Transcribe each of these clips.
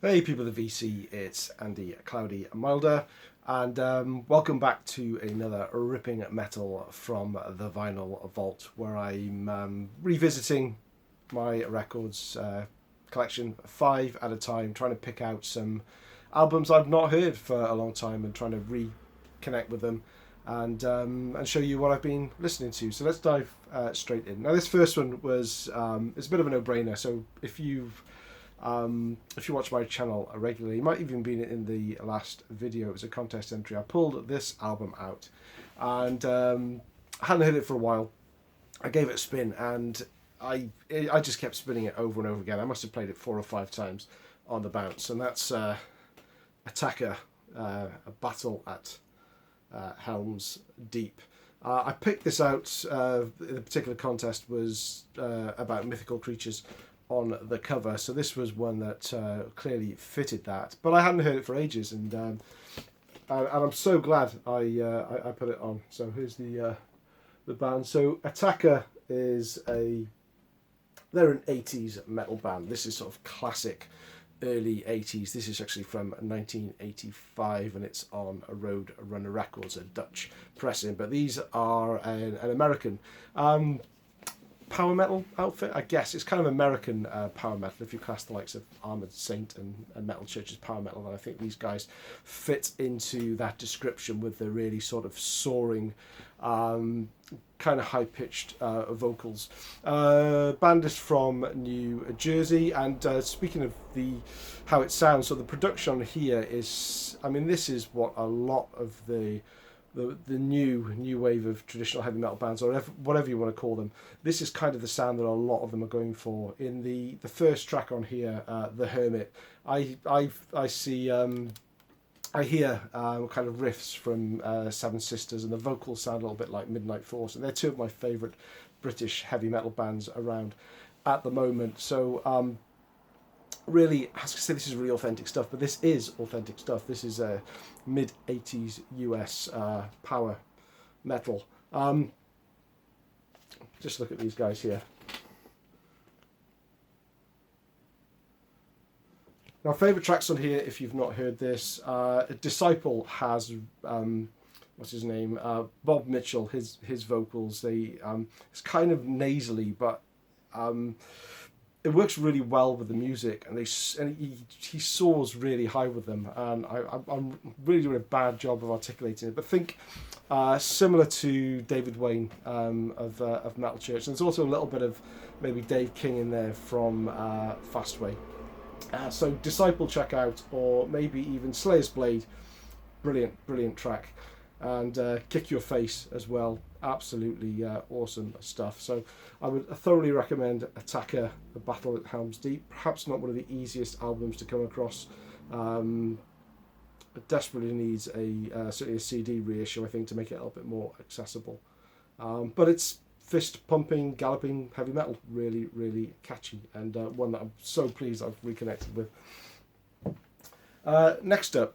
Hey people of the VC, it's Andy Cloudy Milder, and welcome back to another ripping metal from the Vinyl Vault, where I'm revisiting my records collection 5 at a time, trying to pick out some albums I've not heard for a long time and trying to reconnect with them and show you what I've been listening to. So let's dive straight in. Now this first one was it's a bit of a no-brainer. So if you watch my channel regularly, you might even been in the last video. It was a contest entry. I pulled this album out, and I hadn't heard it for a while. I gave it a spin, and I just kept spinning it over and over again. I must have played it 4 or 5 times on the bounce, and that's Attacker, a battle at Helm's Deep. I picked this out. The particular contest was about mythical creatures on the cover, so this was one that clearly fitted that. But I hadn't heard it for ages, and I'm so glad I put it on. So here's the band. So Attacker they're an 80s metal band. This is sort of classic early 80s. This is actually from 1985, and it's on a Road Runner Records, a Dutch pressing. But these are an American power metal outfit, I guess. It's kind of American power metal. If you class the likes of Armored Saint and Metal Church as power metal, then I think these guys fit into that description with the really sort of soaring, kind of high-pitched vocals. Band is from New Jersey, and speaking of how it sounds, so the production on here is, I mean, this is what a lot of the new wave of traditional heavy metal bands, or whatever you want to call them, this is kind of the sound that a lot of them are going for. In the first track on here, The Hermit, I hear kind of riffs from Seven Sisters, and the vocals sound a little bit like Midnight Force, and they're two of my favourite British heavy metal bands around at the moment. So really, I was going to say this is really authentic stuff, but this is authentic stuff. This is mid-80s US power metal. Just look at these guys here. Now, favourite tracks on here, if you've not heard this, Disciple has, what's his name, Bob Mitchell, his vocals, it's kind of nasally, but it works really well with the music, and he soars really high with them, and I'm really doing a bad job of articulating it, but think similar to David Wayne of Metal Church. And there's also a little bit of maybe Dave King in there from Fastway. So Disciple, check out, or maybe even Slayer's Blade. Brilliant track. And Kick Your Face as well. Absolutely awesome stuff. So I would thoroughly recommend Attacker, The Battle at Helm's Deep. Perhaps not one of the easiest albums to come across. It desperately needs certainly a CD reissue, I think, to make it a little bit more accessible. But it's fist pumping, galloping heavy metal, really catchy, and one that I'm so pleased I've reconnected with. Next up,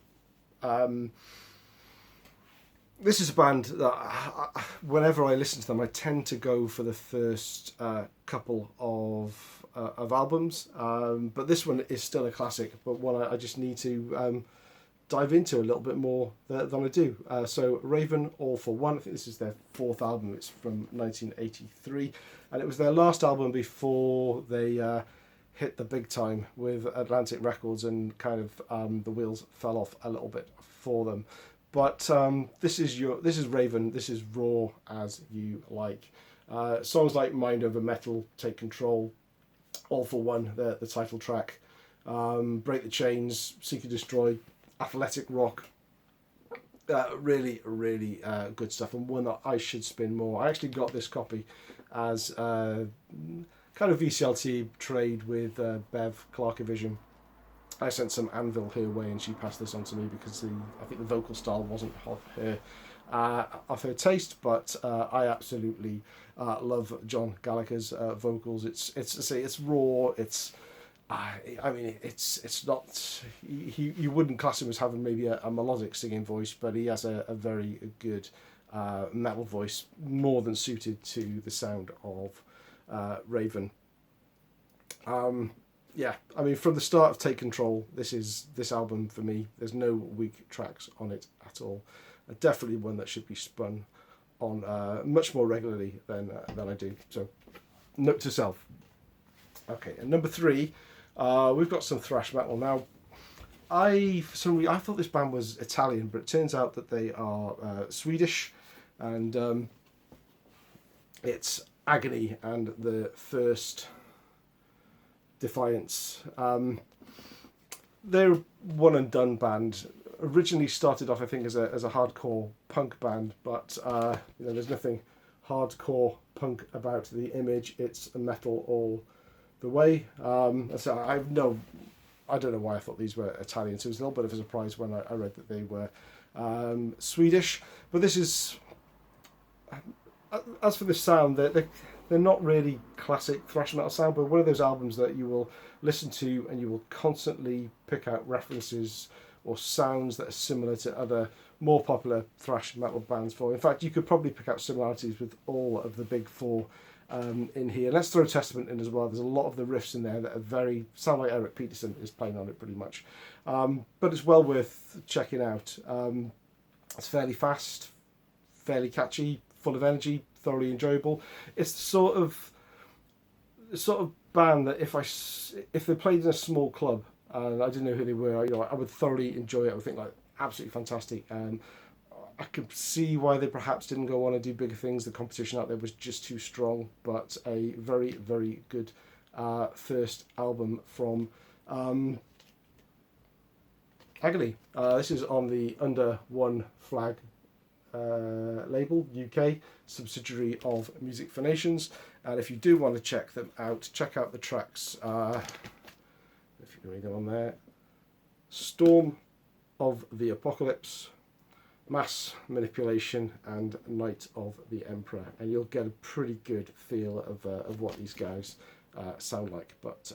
this is a band that whenever I listen to them, I tend to go for the first couple of albums, but this one is still a classic, but one I just need to dive into a little bit more than I do. So Raven, All for One, I think this is their fourth album. It's from 1983, and it was their last album before they hit the big time with Atlantic Records, and kind of the wheels fell off a little bit for them. But this is Raven. This is raw as you like. Songs like Mind Over Metal, Take Control, All for One, the title track, Break the Chains, Seek and Destroy, athletic rock. Really good stuff, and one that I should spin more. I actually got this copy as kind of VCLT trade with Bev Clarkivision. I sent some Anvil her way, and she passed this on to me because I think the vocal style wasn't of her taste, but I absolutely love John Gallagher's vocals. It's raw. It's not. You wouldn't class him as having maybe a melodic singing voice, but he has a very good metal voice, more than suited to the sound of Raven. yeah, I mean, from the start of Take Control, this album for me. There's no weak tracks on it at all. Definitely one that should be spun on much more regularly than I do. So, note to self. Okay, and number 3, we've got some thrash metal now. For some reason, I thought this band was Italian, but it turns out that they are Swedish, and it's Agony and the First Defiance. They're one and done band. Originally started off, I think, as a hardcore punk band, but there's nothing hardcore punk about the image. It's metal all the way. So I don't know why I thought these were Italian. So it was a little bit of a surprise when I read that they were Swedish. But this is, as for the sound, they're not really classic thrash metal sound, but one of those albums that you will listen to and you will constantly pick out references or sounds that are similar to other more popular thrash metal bands. In fact, you could probably pick out similarities with all of the big 4 in here. Let's throw Testament in as well. There's a lot of the riffs in there that are sound like Eric Peterson is playing on it pretty much. But it's well worth checking out. It's fairly fast, fairly catchy, full of energy, thoroughly enjoyable. It's the sort of band that if they played in a small club and I didn't know who they were, I would thoroughly enjoy it. I would think absolutely fantastic. I could see why they perhaps didn't go on and do bigger things. The competition out there was just too strong, but a very, very good first album from Agony. This is on the Under One Flag label, UK, subsidiary of Music for Nations. And if you do want to check them out, check out the tracks. If you can read them on there: Storm of the Apocalypse, Mass Manipulation, and Night of the Emperor, and you'll get a pretty good feel of what these guys sound like. But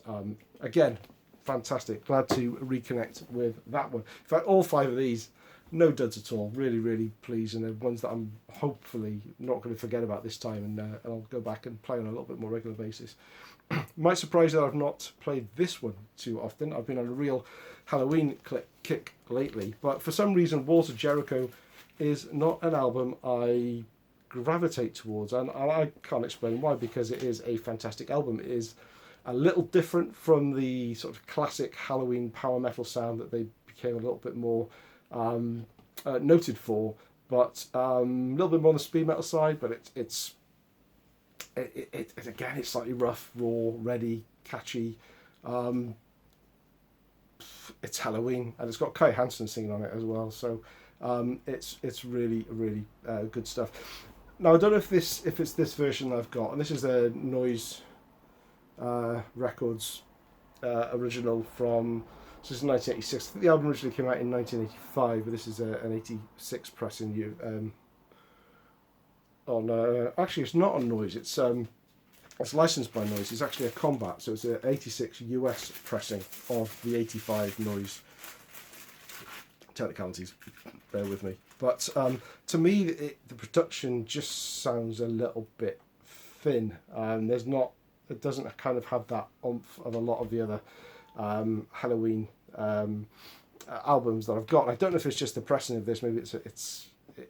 again, fantastic. Glad to reconnect with that one. In fact, all 5 of these, no duds at all. Really, really pleased, and they're ones that I'm hopefully not going to forget about this time, and I'll go back and play on a little bit more regular basis. Might surprise that I've not played this one too often. I've been on a real Halloween kick lately, but for some reason Walls of Jericho is not an album I gravitate towards, and I can't explain why, because it is a fantastic album. It is a little different from the sort of classic Halloween power metal sound that they became a little bit more noted for, but a little bit more on the speed metal side, but it's again, it's slightly rough, raw, ready, catchy. It's Halloween, and it's got Kai Hansen singing on it as well, so it's really, really good stuff. Now, I don't know if it's this version I've got, and this is a Noise Records original from, this is 1986. I think the album originally came out in 1985, but this is an 86 pressing. Actually, it's not on Noise. It's licensed by Noise. It's actually a Combat, so it's an 86 US pressing of the 85 Noise. Technicalities, bear with me. But to me, the production just sounds a little bit thin. It doesn't kind of have that oomph of a lot of the other Halloween albums that I've got. And I don't know if it's just the pressing of this. Maybe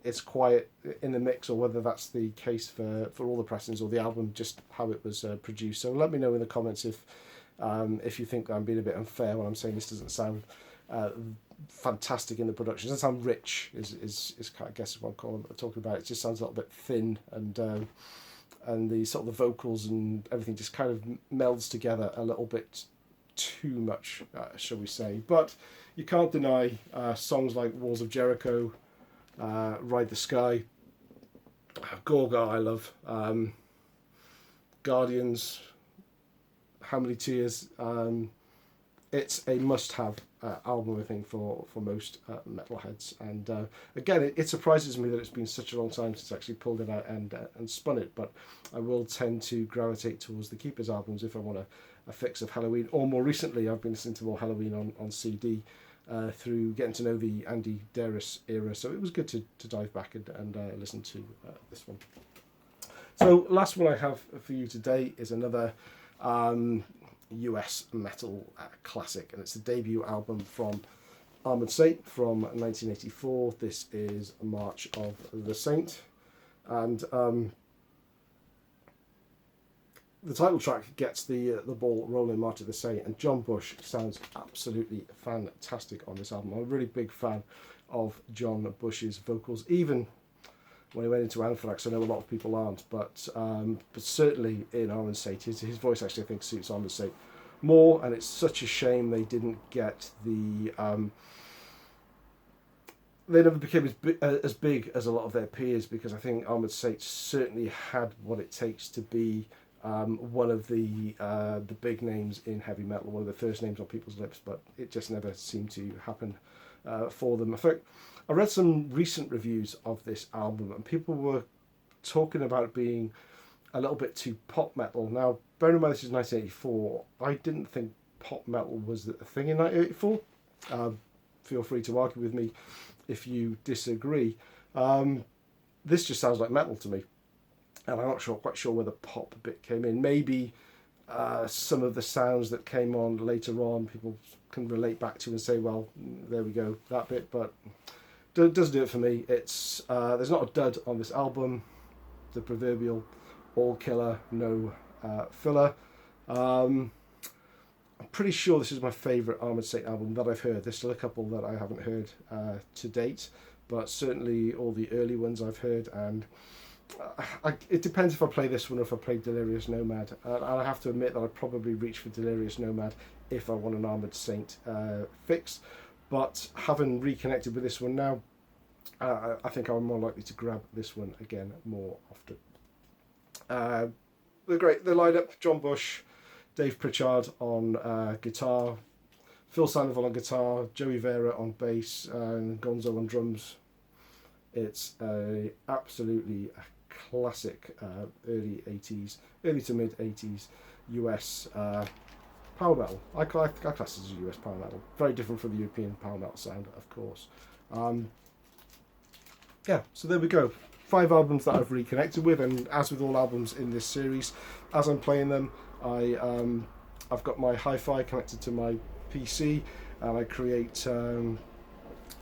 it's quiet in the mix, or whether that's the case for all the pressings, or the album just how it was produced. So let me know in the comments if you think I'm being a bit unfair when I'm saying this doesn't sound fantastic in the production. It doesn't sound rich, is kind of, I guess what I'm talking about. It just sounds a little bit thin, and the sort of the vocals and everything just kind of melds together a little bit too much, shall we say. But you can't deny songs like Walls of Jericho, Ride the Sky, Gorga I love, Guardians, How Many Tears. It's a must-have album, I think, for most metalheads. And again, it surprises me that it's been such a long time since I actually pulled it out and spun it. But I will tend to gravitate towards the Keepers albums if I want a fix of Halloween. Or more recently, I've been listening to more Halloween on CD through getting to know the Andy Darius era. So it was good to dive back and listen to this one. So last one I have for you today is another US metal classic, and it's the debut album from Armored Saint from 1984. This is March of the Saint, and the title track gets the ball rolling, March of the Saint, and John Bush sounds absolutely fantastic on this album. I'm a really big fan of John Bush's vocals, even when he went into Anthrax. I know a lot of people aren't, but certainly in Armored Saint, his voice actually I think suits Armored Saint more, and it's such a shame they didn't get the they never became as big as a lot of their peers, because I think Armored Saint certainly had what it takes to be one of the big names in heavy metal, one of the first names on people's lips, but it just never seemed to happen for them. In fact, I read some recent reviews of this album, and people were talking about it being a little bit too pop metal. Now, bear in mind this is 1984. I didn't think pop metal was a thing in 1984. Feel free to argue with me if you disagree. This just sounds like metal to me, and I'm not quite sure where the pop bit came in. Maybe some of the sounds that came on later on people can relate back to and say, well, there we go, that bit, but doesn't do it for me. It's there's not a dud on this album, the proverbial all killer, no filler. I'm pretty sure this is my favourite Armored Saint album that I've heard. There's still a couple that I haven't heard to date, but certainly all the early ones I've heard, and it depends if I play this one or if I play Delirious Nomad. And I have to admit that I'd probably reach for Delirious Nomad if I want an Armored Saint fix, but having reconnected with this one now, I think I'm more likely to grab this one again more often. They're great. They lined up John Bush, Dave Pritchard on guitar, Phil Sandoval on guitar, Joey Vera on bass, and Gonzo on drums. It's absolutely a classic early to mid 80s US power metal. I class this as US power metal. Very different from the European power metal sound, of course. Yeah, so there we go. 5 albums that I've reconnected with, and as with all albums in this series, as I'm playing them, I've got my hi-fi connected to my PC, and I create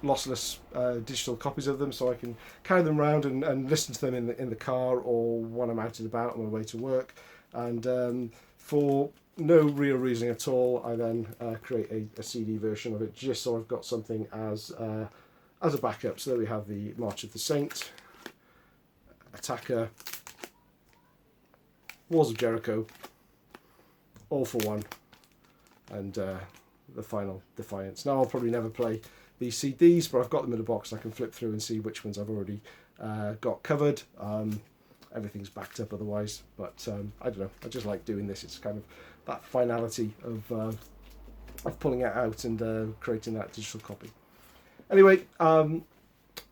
lossless digital copies of them, so I can carry them around and listen to them in the car or when I'm out and about on my way to work. And for no real reason at all, I then create a CD version of it, just so I've got something as a backup. So there we have the March of the Saint, Attacker, Walls of Jericho, All for One, and the final Defiance. Now I'll probably never play these CDs, but I've got them in a box. I can flip through and see which ones I've already got covered. Everything's backed up otherwise, but I don't know. I just like doing this. It's kind of that finality of pulling it out and creating that digital copy. Anyway,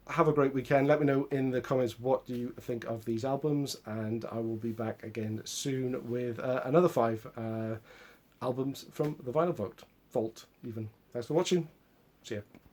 have a great weekend. Let me know in the comments what do you think of these albums, and I will be back again soon with another 5 albums from the Vinyl Vault even. Thanks for watching. See ya.